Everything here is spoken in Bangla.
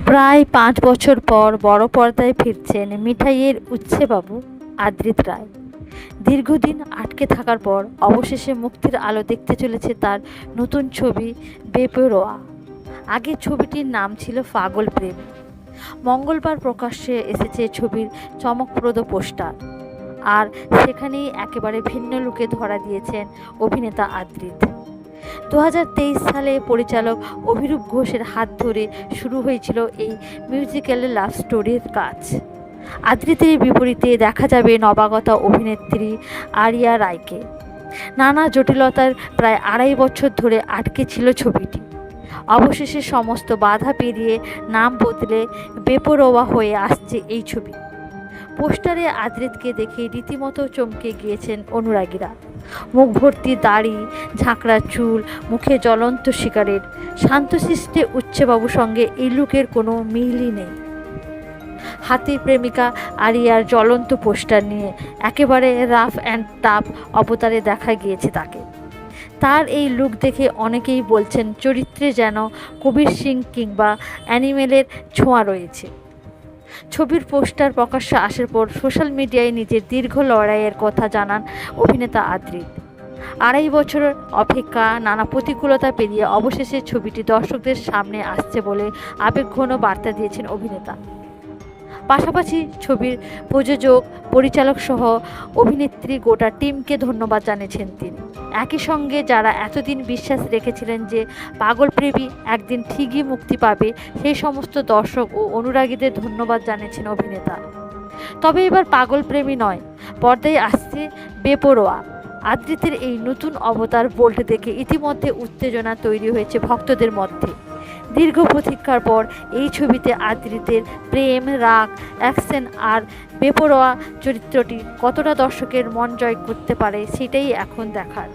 প্রায় ৫ বছর পর বড় পর্দায় ফিরছেন মিঠাইয়ের উচ্ছে বাবু আদ্রিত রায়। দীর্ঘদিন আটকে থাকার পর অবশেষে মুক্তির আলো দেখতে চলেছে তার নতুন ছবি বেপরোয়া। আগে ছবিটির নাম ছিল পাগল প্রেম। মঙ্গলবার প্রকাশ্যে এসেছে ছবির চমকপ্রদ পোস্টার, আর সেখানেই একেবারে ভিন্ন লুকে ধরা দিয়েছেন অভিনেতা আদ্রিত। 2023 সালে পরিচালক অভিরূপ ঘোষের হাত ধরে শুরু হয়েছিল এই মিউজিক্যাল লাভ স্টোরির কাজ। আদ্রিতের বিপরীতে দেখা যাবে নবাগতা অভিনেত্রী আরিয়া রায়কে। নানা জটিলতার প্রায় 2.5 বছর ধরে আটকে ছিল ছবিটি। অবশেষে সমস্ত বাধা পেরিয়ে নাম বদলে বেপরোয়া হয়ে আসছে এই ছবি। পোস্টারে আদ্রিতকে দেখে রীতিমতো চমকে গিয়েছেন অনুরাগীরা। মুখ ভর্তি দাড়ি, ঝাঁকড়া চুল, মুখে জ্বলন্ত সিগারেট, শান্তশিষ্টে উচ্ছেবাবুর সঙ্গে এই লুকের কোনো মিলই নেই। হাতির প্রেমিকা আরিয়ার জ্বলন্ত পোস্টার নিয়ে একেবারে রাফ অ্যান্ড টাফ অবতারে দেখা গিয়েছে তাকে। তার এই লুক দেখে অনেকেই বলছেন চরিত্রে যেন কবির সিং কিংবা অ্যানিমেলের ছোঁয়া রয়েছে। ছবির পোস্টার প্রকাশ্যে আসার পর সোশ্যাল মিডিয়ায় নিজের দীর্ঘ লড়াইয়ের কথা জানান অভিনেতা আদ্রিত। 2.5 বছরের অপেক্ষা, নানা প্রতিকূলতা পেরিয়ে অবশেষে ছবিটি দর্শকদের সামনে আসছে বলে আবেগঘন বার্তা দিয়েছেন অভিনেতা। পাশাপাশি ছবির প্রযোজক, পরিচালক সহ অভিনেত্রী গোটা টিমকে ধন্যবাদ জানিয়েছেন তিনি। একই সঙ্গে যারা এতদিন বিশ্বাস রেখেছিলেন যে পাগল প্রেমী একদিন ঠিকই মুক্তি পাবে, সেই সমস্ত দর্শক ও অনুরাগীদের ধন্যবাদ জানিয়েছেন অভিনেতা। তবে এবার পাগল প্রেমী নয়, পর্দায় আসছে বেপরোয়া। আদ্রিতের এই নতুন অবতার বোল্ট দেখে ইতিমধ্যে উত্তেজনা তৈরি হয়েছে ভক্তদের মধ্যে। দীর্ঘ প্রতীক্ষার পর এই ছবিতে আদ্রিতের প্রেম, রাগ, অ্যাকশন আর বেপরোয়া চরিত্রটি কতটা দর্শকের মন জয় করতে পারে সেটাই এখন দেখার।